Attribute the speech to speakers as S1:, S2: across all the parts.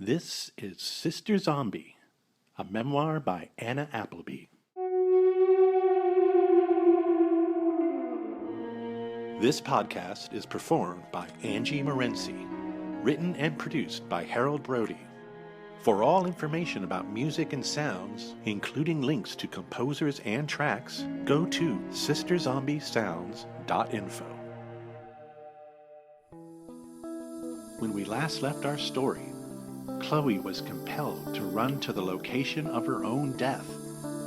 S1: This is Sister Zombie, a memoir by Anna Appleby. This podcast is performed by Angie Morency, written and produced by Harold Brody. For all information about music and sounds, including links to composers and tracks, go to sisterzombiessounds.info. When we last left our story, Chloe was compelled to run to the location of her own death,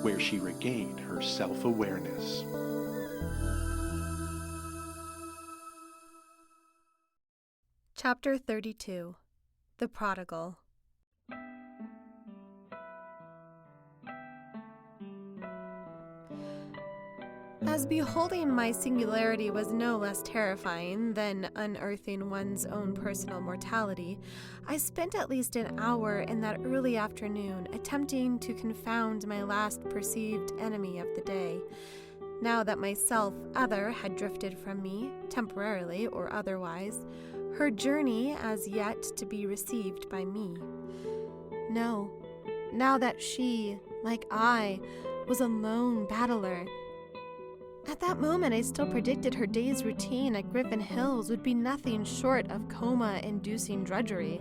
S1: where she regained her self-awareness.
S2: Chapter 32. The Prodigal. As beholding my singularity was no less terrifying than unearthing one's own personal mortality, I spent at least an hour in that early afternoon attempting to confound my last perceived enemy of the day. Now that my self-other had drifted from me, temporarily or otherwise, her journey as yet to be received by me. No, now that she, like I, was a lone battler. At that moment, I still predicted her day's routine at Griffin Hills would be nothing short of coma-inducing drudgery,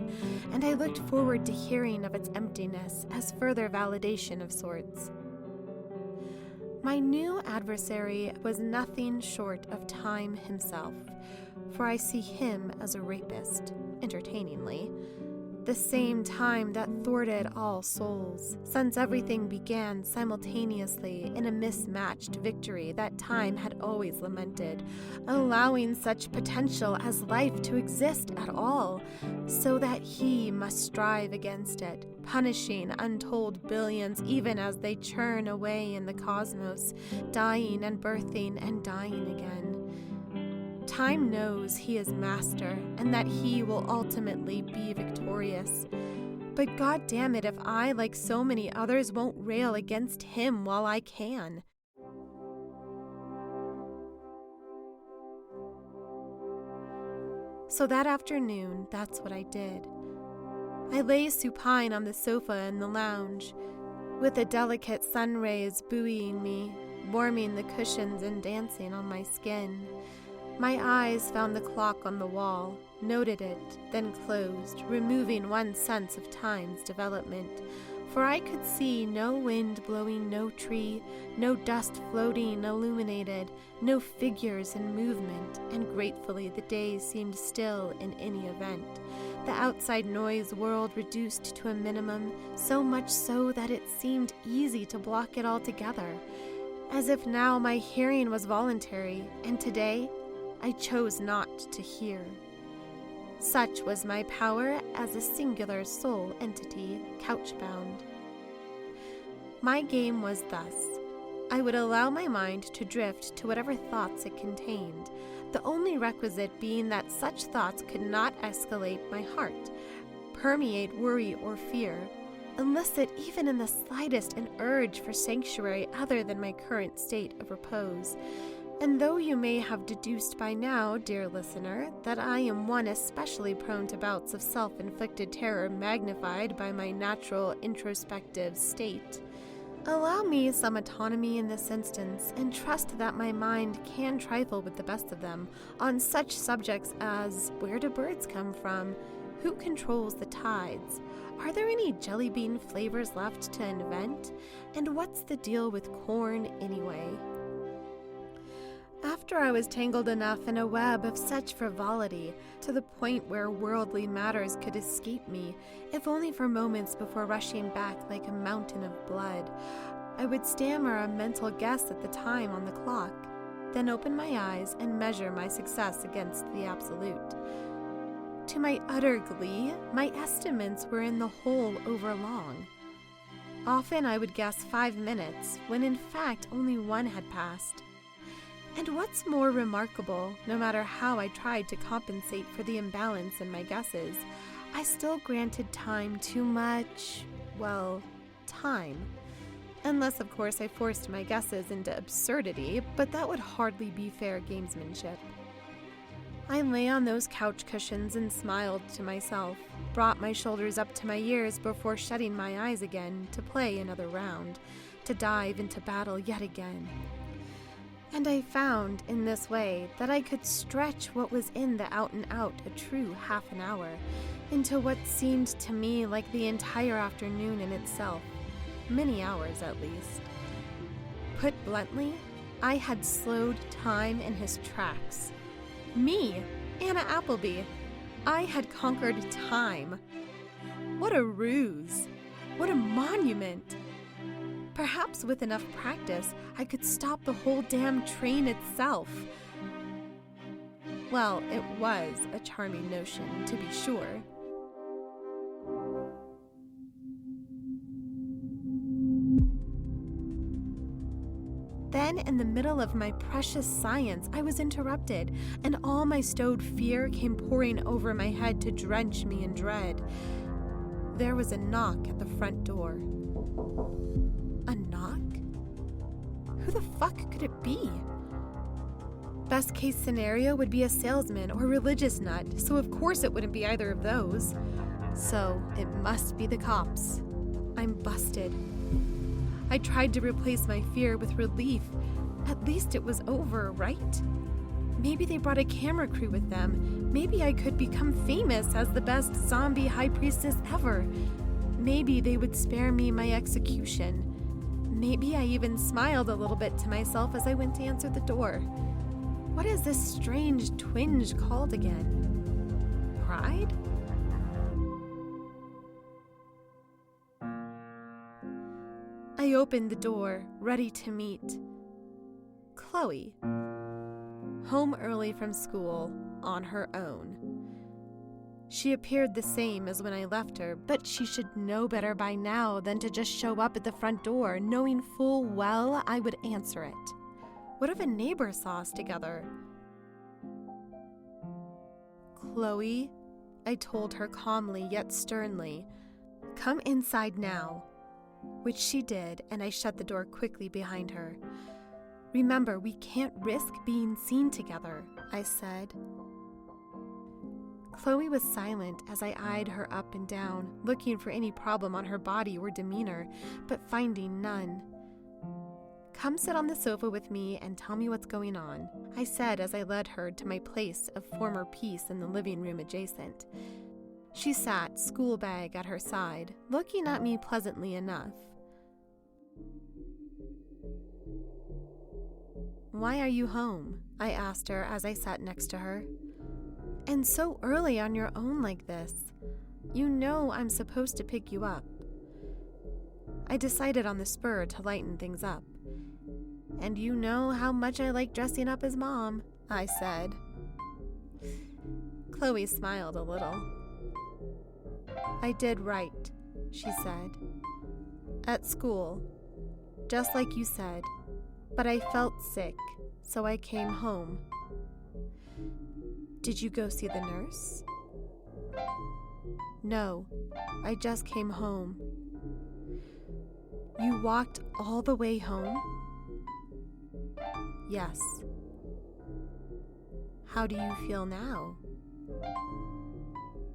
S2: and I looked forward to hearing of its emptiness as further validation of sorts. My new adversary was nothing short of Time himself, for I see him as a rapist, entertainingly. The same Time that thwarted all souls, since everything began simultaneously in a mismatched victory that Time had always lamented, allowing such potential as life to exist at all, so that he must strive against it, punishing untold billions even as they churn away in the cosmos, dying and birthing and dying again. Time knows he is master and that he will ultimately be victorious. But God damn it if I, like so many others, won't rail against him while I can. So that afternoon, that's what I did. I lay supine on the sofa in the lounge, with the delicate sun rays buoying me, warming the cushions and dancing on my skin. My eyes found the clock on the wall, noted it, then closed, removing one sense of Time's development, for I could see no wind blowing, no tree, no dust floating illuminated, no figures in movement, and gratefully the day seemed still in any event. The outside noise world reduced to a minimum, so much so that it seemed easy to block it altogether, as if now my hearing was voluntary, and today I chose not to hear. Such was my power as a singular soul entity, couchbound. My game was thus. I would allow my mind to drift to whatever thoughts it contained, the only requisite being that such thoughts could not escalate my heart, permeate worry or fear, elicit even in the slightest an urge for sanctuary other than my current state of repose. And though you may have deduced by now, dear listener, that I am one especially prone to bouts of self-inflicted terror magnified by my natural introspective state, allow me some autonomy in this instance and trust that my mind can trifle with the best of them on such subjects as where do birds come from, who controls the tides, are there any jelly bean flavors left to invent, and what's the deal with corn anyway? After I was tangled enough in a web of such frivolity, to the point where worldly matters could escape me, if only for moments before rushing back like a mountain of blood, I would stammer a mental guess at the time on the clock, then open my eyes and measure my success against the absolute. To my utter glee, my estimates were in the hole overlong. Often I would guess 5 minutes, when in fact only one had passed. And what's more remarkable, no matter how I tried to compensate for the imbalance in my guesses, I still granted Time too much, time. Unless, of course, I forced my guesses into absurdity, but that would hardly be fair gamesmanship. I lay on those couch cushions and smiled to myself, brought my shoulders up to my ears before shutting my eyes again to play another round, to dive into battle yet again. And I found, in this way, that I could stretch what was in the out and out a true half an hour into what seemed to me like the entire afternoon in itself, many hours at least. Put bluntly, I had slowed time in his tracks. Me, Anna Appleby. I had conquered time. What a ruse. What a monument. Perhaps with enough practice, I could stop the whole damn train itself. Well, it was a charming notion, to be sure. Then, in the middle of my precious science, I was interrupted, and all my stowed fear came pouring over my head to drench me in dread. There was a knock at the front door. A knock? Who the fuck could it be? Best case scenario would be a salesman or religious nut, so of course it wouldn't be either of those. So, it must be the cops. I'm busted. I tried to replace my fear with relief. At least it was over, right? Maybe they brought a camera crew with them. Maybe I could become famous as the best zombie high priestess ever. Maybe they would spare me my execution. Maybe I even smiled a little bit to myself as I went to answer the door. What is this strange twinge called again? Pride? I opened the door, ready to meet Chloe. Home early from school, on her own. She appeared the same as when I left her, but she should know better by now than to just show up at the front door, knowing full well I would answer it. What if a neighbor saw us together? Chloe, I told her calmly yet sternly, come inside now. Which she did, and I shut the door quickly behind her. Remember, we can't risk being seen together, I said. Chloe was silent as I eyed her up and down, looking for any problem on her body or demeanor, but finding none. Come sit on the sofa with me and tell me what's going on, I said as I led her to my place of former peace in the living room adjacent. She sat, school bag at her side, looking at me pleasantly enough. Why are you home? I asked her as I sat next to her. And so early on your own like this. You know I'm supposed to pick you up. I decided on the spur to lighten things up. And you know how much I like dressing up as Mom, I said. Chloe smiled a little. I did right, she said. At school, just like you said, but I felt sick, so I came home. Did you go see the nurse? No, I just came home. You walked all the way home? Yes. How do you feel now?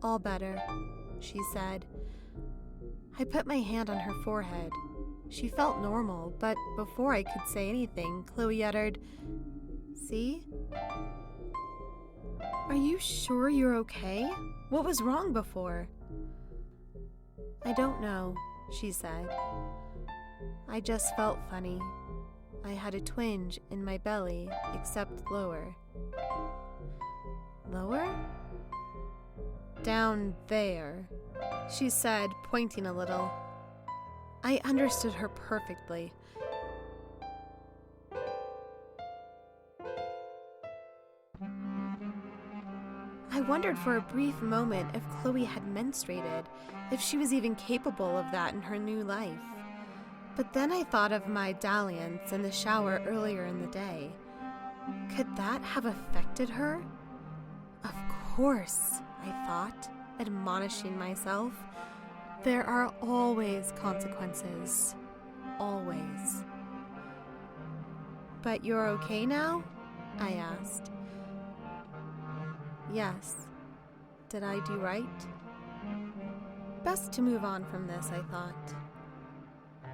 S2: All better, she said. I put my hand on her forehead. She felt normal, but before I could say anything, Chloe uttered, "See? Are you sure you're okay? What was wrong before?" I don't know, she said. I just felt funny. I had a twinge in my belly, except lower. Lower? Down there, she said, pointing a little. I understood her perfectly. I wondered for a brief moment if Chloe had menstruated, if she was even capable of that in her new life. But then I thought of my dalliance in the shower earlier in the day. Could that have affected her? Of course, I thought, admonishing myself. There are always consequences. Always. But you're okay now? I asked. Yes. Did I do right? Best to move on from this, I thought.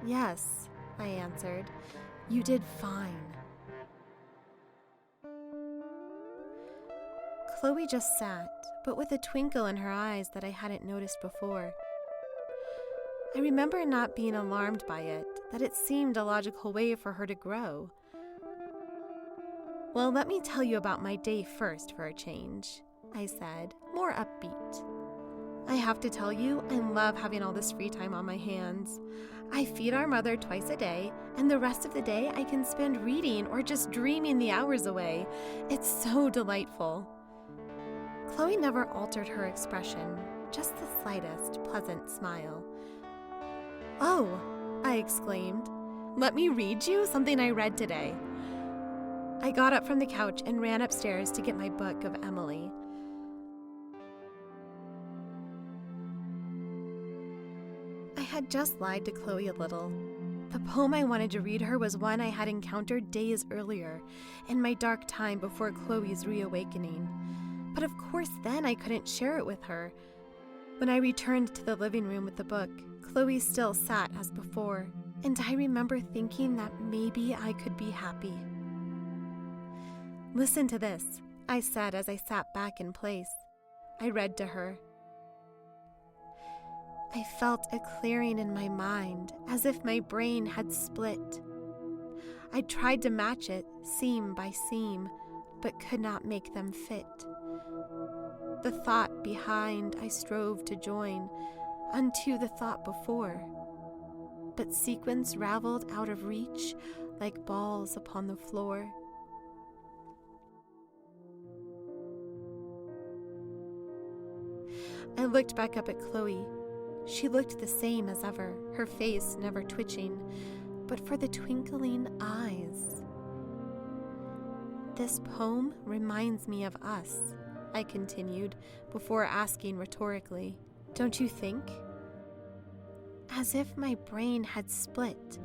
S2: Yes, I answered. You did fine. Chloe just sat, but with a twinkle in her eyes that I hadn't noticed before. I remember not being alarmed by it, that it seemed a logical way for her to grow. Well, let me tell you about my day first for a change, I said, more upbeat. I have to tell you, I love having all this free time on my hands. I feed our mother twice a day, and the rest of the day I can spend reading or just dreaming the hours away. It's so delightful. Chloe never altered her expression, just the slightest pleasant smile. Oh, I exclaimed. Let me read you something I read today. I got up from the couch and ran upstairs to get my book of Emily. I had just lied to Chloe a little. The poem I wanted to read her was one I had encountered days earlier, in my dark time before Chloe's reawakening. But of course then I couldn't share it with her. When I returned to the living room with the book, Chloe still sat as before, and I remember thinking that maybe I could be happy. Listen to this, I said as I sat back in place. I read to her. I felt a clearing in my mind, as if my brain had split. I tried to match it, seam by seam, but could not make them fit. The thought behind I strove to join unto the thought before, but sequence raveled out of reach like balls upon the floor. I looked back up at Chloe. She looked the same as ever, her face never twitching, but for the twinkling eyes. This poem reminds me of us, I continued, before asking rhetorically, don't you think? As if my brain had split,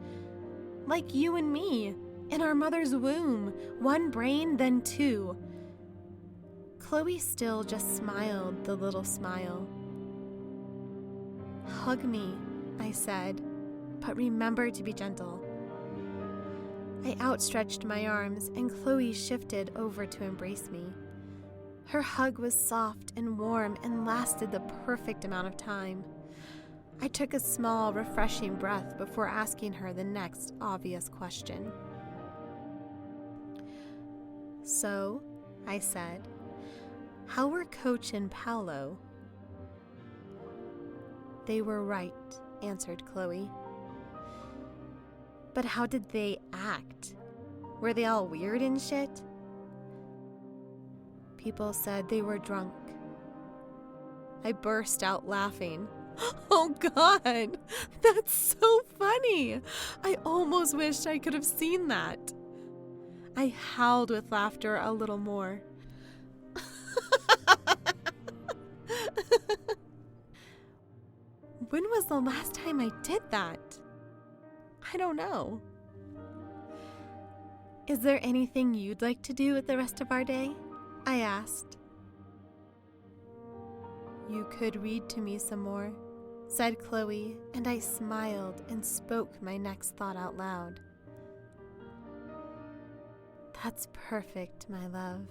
S2: like you and me, in our mother's womb, one brain, then two. Chloe still just smiled the little smile. Hug me, I said, but remember to be gentle. I outstretched my arms, and Chloe shifted over to embrace me. Her hug was soft and warm and lasted the perfect amount of time. I took a small, refreshing breath before asking her the next obvious question. So, I said, how were Coach and Paolo? They were right, answered Chloe. But how did they act? Were they all weird and shit? People said they were drunk. I burst out laughing. Oh God, that's so funny. I almost wished I could have seen that. I howled with laughter a little more. When was the last time I did that? I don't know. Is there anything you'd like to do with the rest of our day? I asked. You could read to me some more, said Chloe, and I smiled and spoke my next thought out loud. That's perfect, my love.